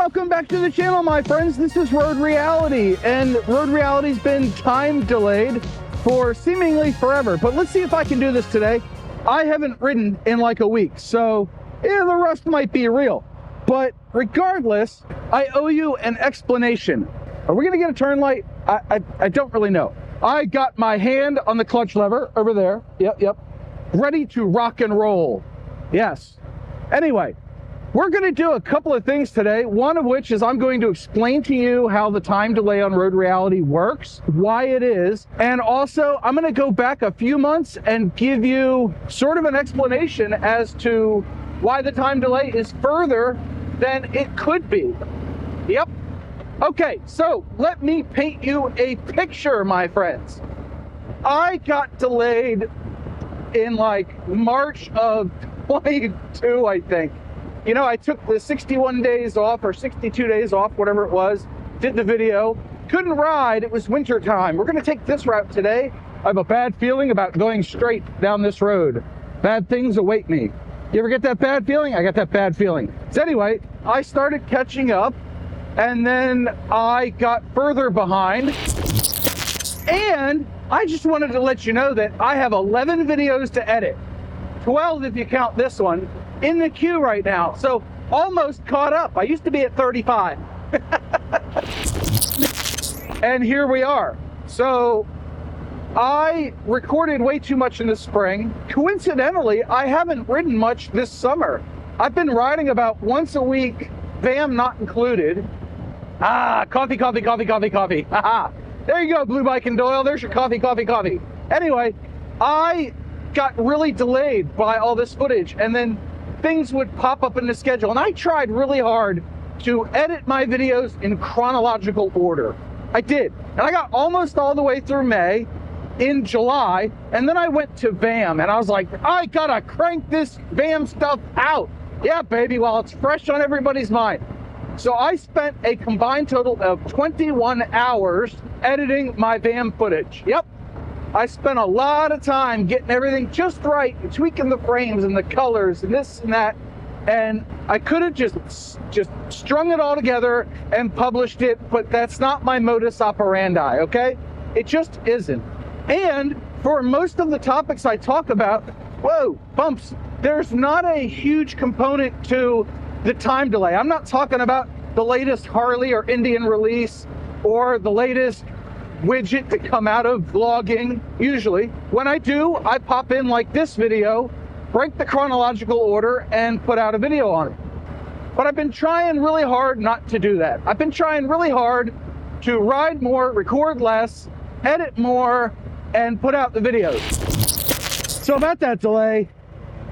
Welcome back to the channel, my friends. This is Road Reality, and Road Reality's been time delayed for seemingly forever, but let's see if I can do this today. I haven't ridden in like a week, so yeah, the rust might be real, but regardless, I owe you an explanation. Are we gonna get a turn light? I don't really know. I got my hand on the clutch lever over there. Yep. Ready to rock and roll. Yes. Anyway, we're going to do a couple of things today, one of which is I'm going to explain to you how the time delay on Road Reality works, why it is, and also I'm going to go back a few months and give you sort of an explanation as to why the time delay is further than it could be. Yep. Okay, so let me paint you a picture, my friends. I got delayed in like March of 22, I think. You know, I took the 61 days off or 62 days off, whatever it was, did the video, couldn't ride, it was winter time. We're gonna take this route today. I have a bad feeling about going straight down this road. Bad things await me. You ever get that bad feeling? I got that bad feeling. So anyway, I started catching up and then I got further behind. And I just wanted to let you know that I have 11 videos to edit. 12 if you count this one, in the queue right now. So almost caught up. I used to be at 35. And here we are. So I recorded way too much in the spring. Coincidentally, I haven't ridden much this summer. I've been riding about once a week, VAM not included. Coffee. Haha. There you go, Blue Bike and Doyle. There's your coffee. Anyway, I got really delayed by all this footage, and then things would pop up in the schedule, and I tried really hard to edit my videos in chronological order. I did, and I got almost all the way through May. In July, and then I went to VAM, and I was like, I gotta crank this VAM stuff out. Yeah, baby, while it's fresh on everybody's mind. So I spent a combined total of 21 hours editing my VAM footage. Yep. I spent a lot of time getting everything just right, tweaking the frames and the colors and this and that. And I could have just strung it all together and published it, but that's not my modus operandi, okay? It just isn't. And for most of the topics I talk about, whoa, bumps, there's not a huge component to the time delay. I'm not talking about the latest Harley or Indian release or the latest widget to come out of vlogging. Usually when I do, I pop in like this video, break the chronological order and put out a video on it. But I've been trying really hard not to do that. I've been trying really hard to ride more, record less, edit more, and put out the videos. So about that delay,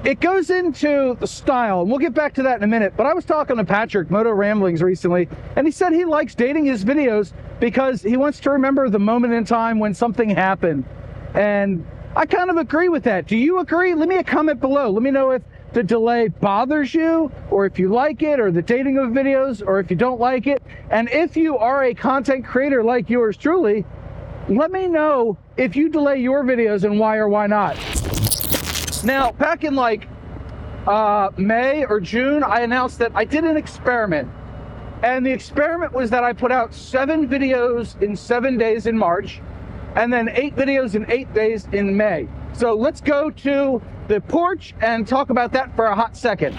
it goes into the style, and we'll get back to that in a minute, but I was talking to Patrick, Moto Ramblings, recently, and he said he likes dating his videos because he wants to remember the moment in time when something happened. And I kind of agree with that. Do you agree? Leave me a comment below. Let me know if the delay bothers you, or if you like it, or the dating of videos, or if you don't like it. And if you are a content creator like yours truly, let me know if you delay your videos and why or why not. Now, back in like May or June, I announced that I did an experiment. And the experiment was that I put out 7 videos in 7 days in March, and then 8 videos in 8 days in May. So let's go to the porch and talk about that for a hot second.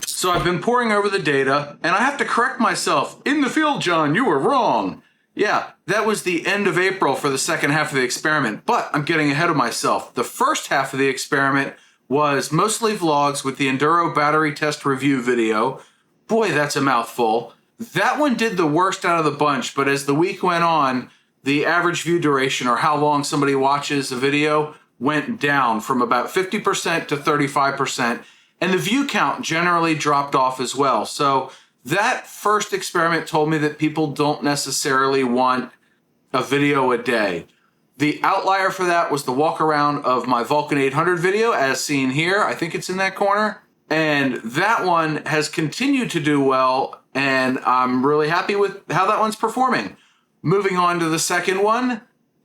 So I've been poring over the data, and I have to correct myself. In the field, John, you were wrong. Yeah, that was the end of April for the second half of the experiment, but I'm getting ahead of myself. The first half of the experiment was mostly vlogs with the Enduro battery test review video. Boy, that's a mouthful. That one did the worst out of the bunch, but as the week went on, the average view duration, or how long somebody watches a video, went down from about 50% to 35%, and the view count generally dropped off as well. So that first experiment told me that people don't necessarily want a video a day. The outlier for that was the walk around of my Vulcan 800 video, as seen here. I think it's in that corner. And that one has continued to do well, and I'm really happy with how that one's performing. Moving on to the second one,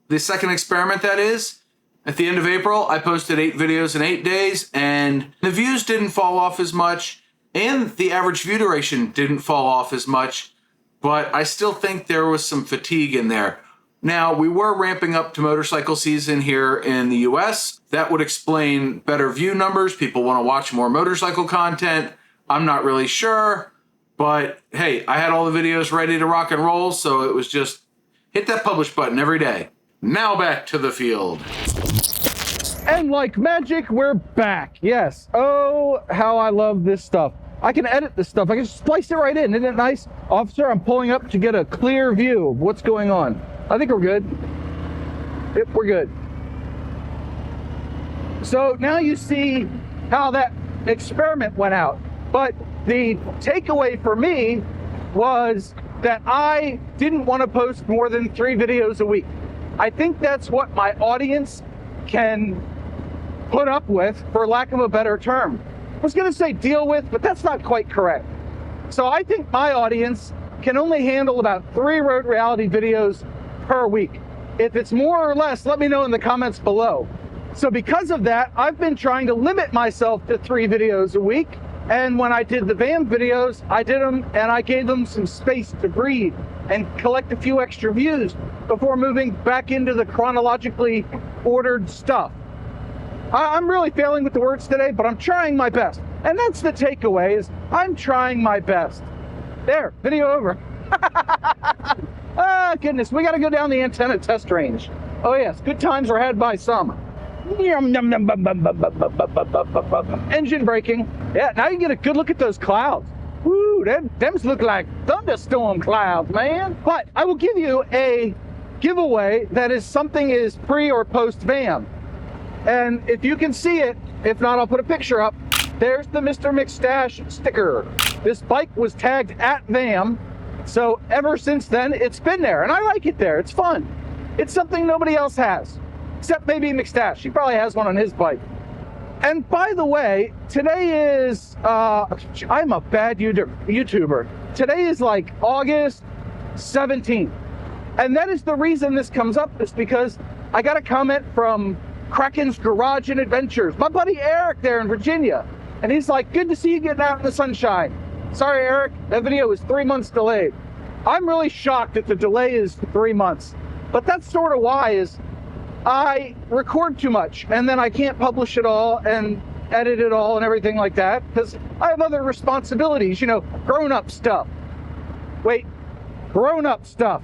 the second experiment that is, at the end of April, I posted 8 videos in 8 days, and the views didn't fall off as much. And the average view duration didn't fall off as much, but I still think there was some fatigue in there. Now, we were ramping up to motorcycle season here in the US. That would explain better view numbers. People want to watch more motorcycle content. I'm not really sure, but hey, I had all the videos ready to rock and roll, so it was just hit that publish button every day. Now back to the field. And like magic, we're back. Yes. Oh, how I love this stuff. I can edit this stuff. I can splice it right in. Isn't it nice? Officer, I'm pulling up to get a clear view of what's going on. I think we're good. Yep, we're good. So now you see how that experiment went out. But the takeaway for me was that I didn't want to post more than 3 videos a week. I think that's what my audience can put up with, for lack of a better term. I was going to say deal with, but that's not quite correct. So I think my audience can only handle about 3 road reality videos per week. If it's more or less, let me know in the comments below. So because of that, I've been trying to limit myself to 3 videos a week. And when I did the van videos, I did them and I gave them some space to breathe and collect a few extra views before moving back into the chronologically ordered stuff. I'm really failing with the words today, but I'm trying my best. And that's the takeaway, is I'm trying my best. There, video over. Ah, goodness, we got to go down the antenna test range. Oh yes, good times were had by some. Engine braking. Yeah, now you get a good look at those clouds. Woo, them look like thunderstorm clouds, man. But I will give you a giveaway that is something is pre or post van. And if you can see it, if not, I'll put a picture up. There's the Mr. McStash sticker. This bike was tagged at VAM. So ever since then, it's been there, and I like it there. It's fun. It's something nobody else has, except maybe McStash. He probably has one on his bike. And by the way, today is, I'm a bad YouTuber. Today is like August 17th. And that is the reason this comes up, is because I got a comment from Kraken's Garage and Adventures, my buddy Eric there in Virginia. And he's like, good to see you getting out in the sunshine. Sorry, Eric, that video was 3 months delayed. I'm really shocked that the delay is 3 months. But that's sort of why, is I record too much and then I can't publish it all and edit it all and everything like that, because I have other responsibilities, you know, grown-up stuff. Wait, grown-up stuff.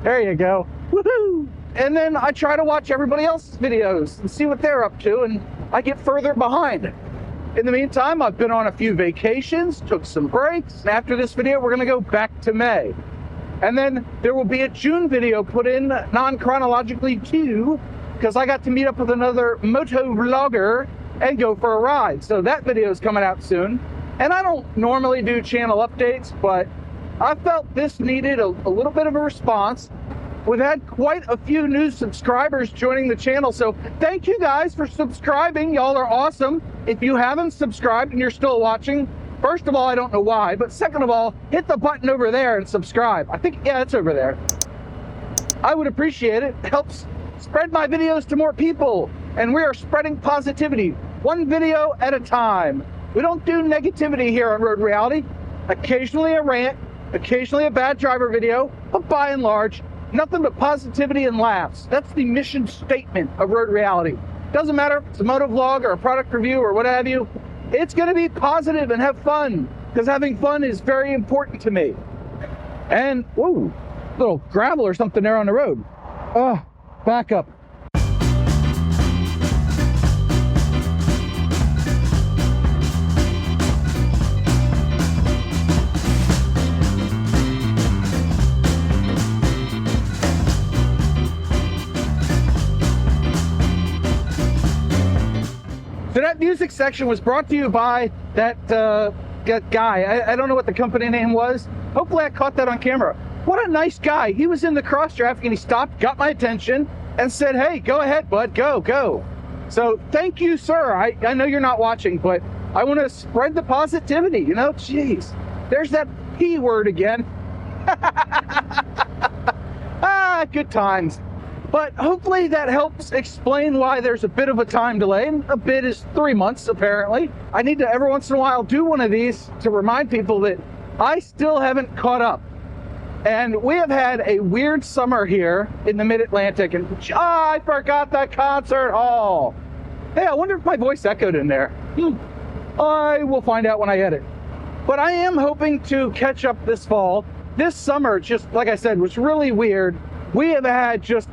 There you go. Woohoo! And then I try to watch everybody else's videos and see what they're up to, and I get further behind. In the meantime, I've been on a few vacations, took some breaks, and after this video, we're gonna go back to May. And then there will be a June video put in non-chronologically too, because I got to meet up with another moto vlogger and go for a ride. So that video is coming out soon. And I don't normally do channel updates, but I felt this needed a little bit of a response. We've had quite a few new subscribers joining the channel, so thank you guys for subscribing. Y'all are awesome. If you haven't subscribed and you're still watching, first of all, I don't know why, but second of all, hit the button over there and subscribe. I think, yeah, it's over there. I would appreciate it. It helps spread my videos to more people, and we are spreading positivity, one video at a time. We don't do negativity here on Road Reality. Occasionally a rant, occasionally a bad driver video, but by and large, nothing but positivity and laughs. That's the mission statement of Road Reality. Doesn't matter if it's a moto vlog or a product review or what have you. It's going to be positive and have fun, because having fun is very important to me. And, whoa, little gravel or something there on the road. Oh, back up. So that music section was brought to you by that guy. I don't know what the company name was. Hopefully I caught that on camera. What a nice guy. He was in the cross traffic and he stopped, got my attention, and said, hey, go ahead, bud, go. So thank you, sir. I know you're not watching, but I want to spread the positivity, you know? Jeez, there's that P word again. Ah, good times. But hopefully that helps explain why there's a bit of a time delay. And a bit is 3 months, apparently. I need to, every once in a while, do one of these to remind people that I still haven't caught up. And we have had a weird summer here in the Mid-Atlantic. And I forgot the concert hall. Hey, I wonder if my voice echoed in there. I will find out when I edit. But I am hoping to catch up this fall. This summer, just like I said, was really weird. We have had just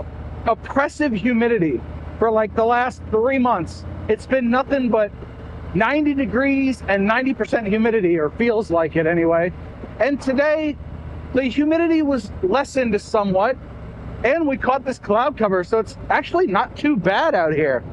oppressive humidity for like the last 3 months. It's been nothing but 90 degrees and 90% humidity, or feels like it anyway. And today, the humidity was lessened somewhat, and we caught this cloud cover, so it's actually not too bad out here.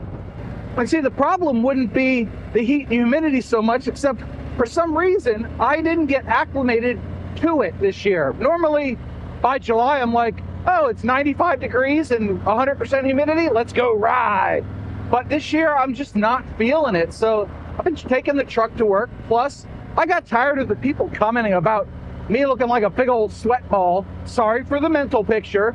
Like, see, the problem wouldn't be the heat and humidity so much, except for some reason, I didn't get acclimated to it this year. Normally, by July, I'm like, oh, it's 95 degrees and 100% humidity, let's go ride. But this year, I'm just not feeling it. So I've been taking the truck to work. Plus, I got tired of the people commenting about me looking like a big old sweat ball. Sorry for the mental picture.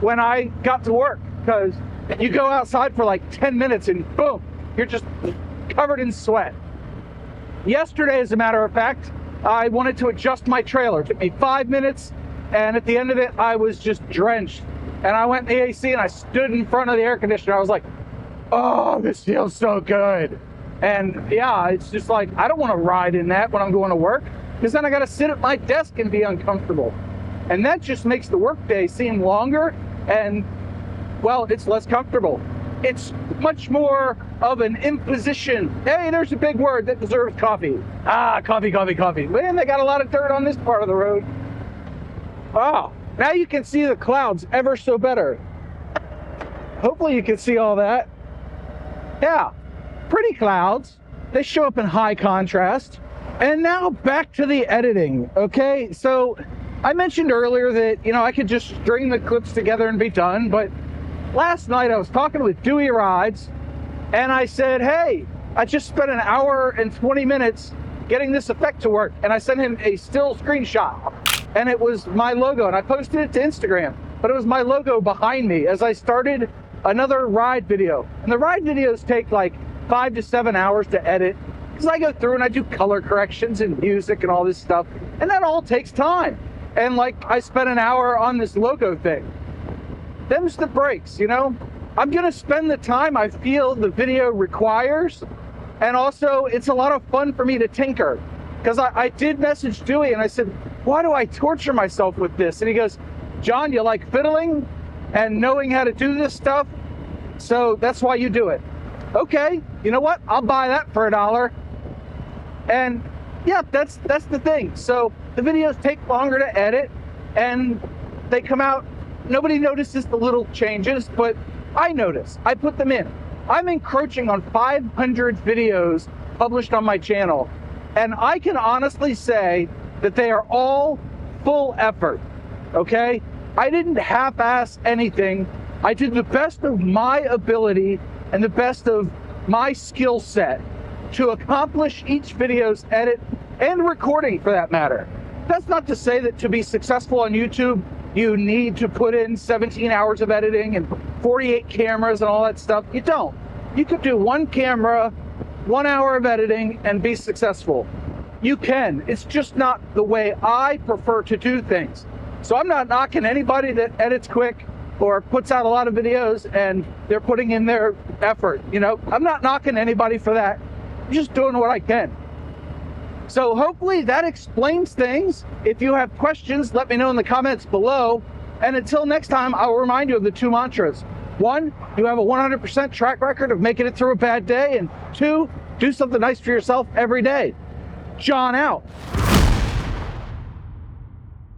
When I got to work, because you go outside for like 10 minutes and boom, you're just covered in sweat. Yesterday, as a matter of fact, I wanted to adjust my trailer. It took me 5 minutes. And at the end of it, I was just drenched. And I went in the AC and I stood in front of the air conditioner. I was like, oh, this feels so good. And yeah, it's just like, I don't want to ride in that when I'm going to work, because then I got to sit at my desk and be uncomfortable. And that just makes the workday seem longer and, well, it's less comfortable. It's much more of an imposition. Hey, there's a big word that deserves coffee. Coffee, coffee, coffee. Man, they got a lot of dirt on this part of the road. Oh, now you can see the clouds ever so better. Hopefully you can see all that. Yeah, pretty clouds. They show up in high contrast. And now back to the editing, okay? So I mentioned earlier that, I could just string the clips together and be done, but last night I was talking with Dewey Rides, and I said, hey, I just spent an hour and 20 minutes getting this effect to work, and I sent him a still screenshot. And it was my logo, and I posted it to Instagram, but it was my logo behind me as I started another ride video. And the ride videos take like 5 to 7 hours to edit, because I go through and I do color corrections and music and all this stuff, and that all takes time. And like, I spent an hour on this logo thing. Them's the breaks, I'm gonna spend the time I feel the video requires, and also it's a lot of fun for me to tinker. Because I did message Dewey and I said, why do I torture myself with this? And he goes, John, you like fiddling and knowing how to do this stuff, so that's why you do it. Okay, you know what? I'll buy that for $1. And yeah, that's the thing. So the videos take longer to edit and they come out, nobody notices the little changes, but I notice. I put them in. I'm encroaching on 500 videos published on my channel. And I can honestly say that they are all full effort, okay? I didn't half-ass anything. I did the best of my ability and the best of my skill set to accomplish each video's edit and recording, for that matter. That's not to say that to be successful on YouTube, you need to put in 17 hours of editing and 48 cameras and all that stuff. You don't. You could do one camera, 1 hour of editing, and be successful. You can. It's just not the way I prefer to do things. So I'm not knocking anybody that edits quick or puts out a lot of videos and they're putting in their effort. I'm not knocking anybody for that. I'm just doing what I can. So hopefully that explains things. If you have questions, let me know in the comments below. And until next time, I'll remind you of the 2 mantras. 1, you have a 100% track record of making it through a bad day. And 2, do something nice for yourself every day. John out.